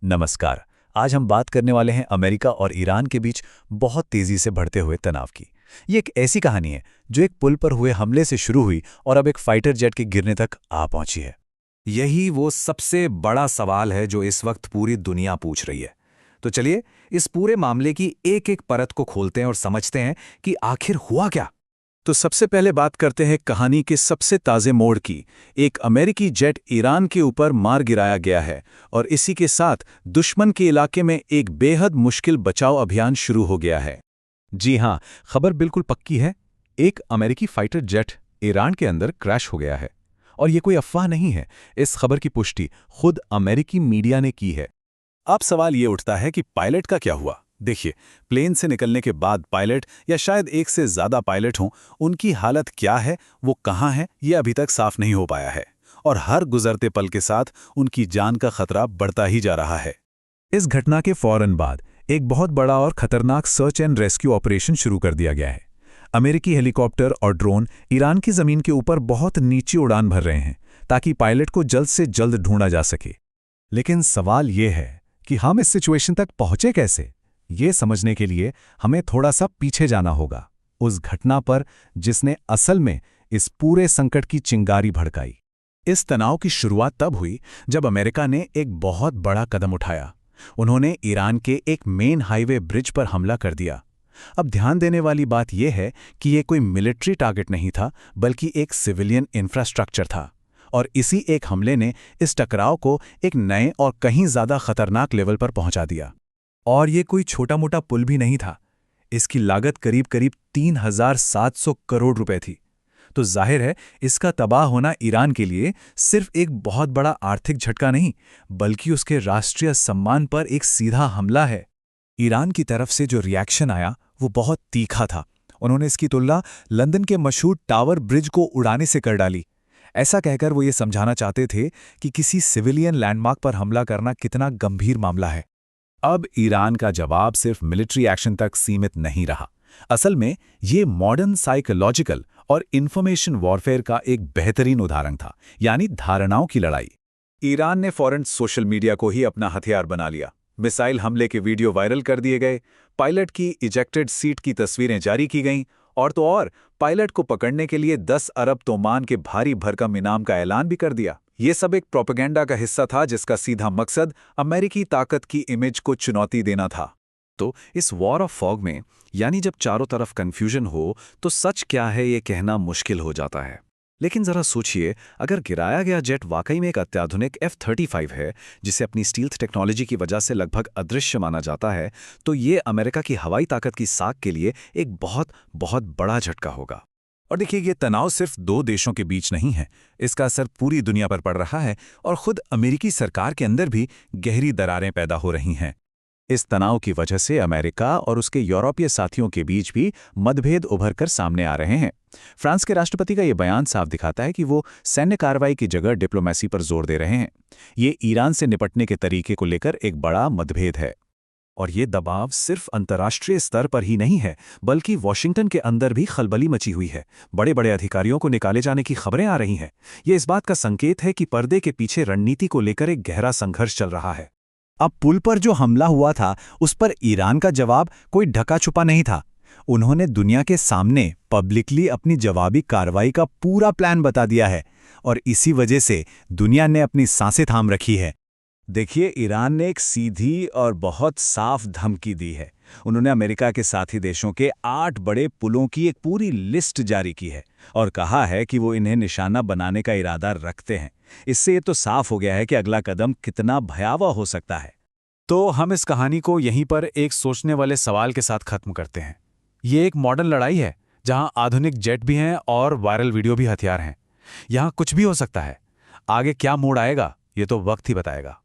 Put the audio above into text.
नमस्कार। आज हम बात करने वाले हैं अमेरिका और ईरान के बीच बहुत तेजी से बढ़ते हुए तनाव की। ये एक ऐसी कहानी है जो एक पुल पर हुए हमले से शुरू हुई और अब एक फाइटर जेट के गिरने तक आ पहुंची है। यही वो सबसे बड़ा सवाल है जो इस वक्त पूरी दुनिया पूछ रही है। तो चलिए इस पूरे मामले की एक एक परत को खोलते हैं और समझते हैं कि आखिर हुआ क्या। तो सबसे पहले बात करते हैं कहानी के सबसे ताज़े मोड़ की। एक अमेरिकी जेट ईरान के ऊपर मार गिराया गया है और इसी के साथ दुश्मन के इलाके में एक बेहद मुश्किल बचाव अभियान शुरू हो गया है। जी हाँ, खबर बिल्कुल पक्की है। एक अमेरिकी फाइटर जेट ईरान के अंदर क्रैश हो गया है। और ये कोई अफवाह नहीं है, इस खबर की पुष्टि खुद अमेरिकी मीडिया ने की है। अब सवाल ये उठता है कि पायलट का क्या हुआ। देखिए, प्लेन से निकलने के बाद पायलट या शायद एक से ज़्यादा पायलट हों, उनकी हालत क्या है, वो कहाँ है, ये अभी तक साफ नहीं हो पाया है। और हर गुजरते पल के साथ उनकी जान का खतरा बढ़ता ही जा रहा है। इस घटना के फौरन बाद एक बहुत बड़ा और खतरनाक सर्च एंड रेस्क्यू ऑपरेशन शुरू कर दिया गया है। अमेरिकी हेलीकॉप्टर और ड्रोन ईरान की ज़मीन के ऊपर बहुत नीचे उड़ान भर रहे हैं ताकि पायलट को जल्द से जल्द ढूंढा जा सके। लेकिन सवाल ये है कि हम इस सिचुएशन तक पहुंचे कैसे। ये समझने के लिए हमें थोड़ा सा पीछे जाना होगा, उस घटना पर जिसने असल में इस पूरे संकट की चिंगारी भड़काई। इस तनाव की शुरुआत तब हुई जब अमेरिका ने एक बहुत बड़ा कदम उठाया। उन्होंने ईरान के एक मेन हाईवे ब्रिज पर हमला कर दिया। अब ध्यान देने वाली बात यह है कि यह कोई मिलिट्री टारगेट नहीं था, बल्कि एक सिविलियन इंफ्रास्ट्रक्चर था। और इसी एक हमले ने इस टकराव को एक नए और कहीं ज़्यादा खतरनाक लेवल पर पहुंचा दिया। और ये कोई छोटा मोटा पुल भी नहीं था। इसकी लागत करीब करीब 3,700 करोड़ रुपए थी। तो जाहिर है इसका तबाह होना ईरान के लिए सिर्फ एक बहुत बड़ा आर्थिक झटका नहीं, बल्कि उसके राष्ट्रीय सम्मान पर एक सीधा हमला है। ईरान की तरफ से जो रिएक्शन आया वो बहुत तीखा था। उन्होंने इसकी तुलना लंदन के मशहूर टावर ब्रिज को उड़ाने से कर डाली। ऐसा कहकर वो ये समझाना चाहते थे कि किसी सिविलियन लैंडमार्क पर हमला करना कितना गंभीर मामला है। अब ईरान का जवाब सिर्फ मिलिट्री एक्शन तक सीमित नहीं रहा। असल में ये मॉडर्न साइकोलॉजिकल और इंफॉर्मेशन वॉरफेयर का एक बेहतरीन उदाहरण था, यानी धारणाओं की लड़ाई। ईरान ने फौरन सोशल मीडिया को ही अपना हथियार बना लिया। मिसाइल हमले के वीडियो वायरल कर दिए गए, पायलट की इजेक्टेड सीट की तस्वीरें जारी की गईं, और तो और पायलट को पकड़ने के लिए 10 अरब तोमान के भारी भरकम इनाम का ऐलान भी कर दिया। ये सब एक प्रोपेगेंडा का हिस्सा था जिसका सीधा मकसद अमेरिकी ताकत की इमेज को चुनौती देना था। तो इस वॉर ऑफ फॉग में, यानी जब चारों तरफ कंफ्यूजन हो, तो सच क्या है ये कहना मुश्किल हो जाता है। लेकिन जरा सोचिए, अगर गिराया गया जेट वाकई में एक अत्याधुनिक F-35 है, जिसे अपनी स्टील्थ टेक्नोलॉजी की वजह से लगभग अदृश्य माना जाता है, तो ये अमेरिका की हवाई ताकत की साख के लिए एक बहुत बहुत बड़ा झटका होगा। और देखिए, ये तनाव सिर्फ दो देशों के बीच नहीं है, इसका असर पूरी दुनिया पर पड़ रहा है और खुद अमेरिकी सरकार के अंदर भी गहरी दरारें पैदा हो रही हैं। इस तनाव की वजह से अमेरिका और उसके यूरोपीय साथियों के बीच भी मतभेद उभर कर सामने आ रहे हैं। फ्रांस के राष्ट्रपति का ये बयान साफ दिखाता है कि वो सैन्य कार्रवाई की जगह डिप्लोमेसी पर जोर दे रहे हैं। ये ईरान से निपटने के तरीके को लेकर एक बड़ा मतभेद है। और ये दबाव सिर्फ अंतर्राष्ट्रीय स्तर पर ही नहीं है, बल्कि वॉशिंगटन के अंदर भी खलबली मची हुई है। बड़े बड़े अधिकारियों को निकाले जाने की खबरें आ रही हैं। ये इस बात का संकेत है कि पर्दे के पीछे रणनीति को लेकर एक गहरा संघर्ष चल रहा है। अब पुल पर जो हमला हुआ था, उस पर ईरान का जवाब कोई ढका छुपा नहीं था। उन्होंने दुनिया के सामने पब्लिकली अपनी जवाबी कार्रवाई का पूरा प्लान बता दिया है और इसी वजह से दुनिया ने अपनी सांसें थाम रखी है। देखिए, ईरान ने एक सीधी और बहुत साफ धमकी दी है। उन्होंने अमेरिका के साथी देशों के 8 बड़े पुलों की एक पूरी लिस्ट जारी की है और कहा है कि वो इन्हें निशाना बनाने का इरादा रखते हैं। इससे ये तो साफ हो गया है कि अगला कदम कितना भयावह हो सकता है। तो हम इस कहानी को यहीं पर एक सोचने वाले सवाल के साथ खत्म करते हैं। ये एक मॉडर्न लड़ाई है जहां आधुनिक जेट भी हैं और वायरल वीडियो भी हथियार हैं। यहां कुछ भी हो सकता है। आगे क्या मोड़ आएगा, ये तो वक्त ही बताएगा।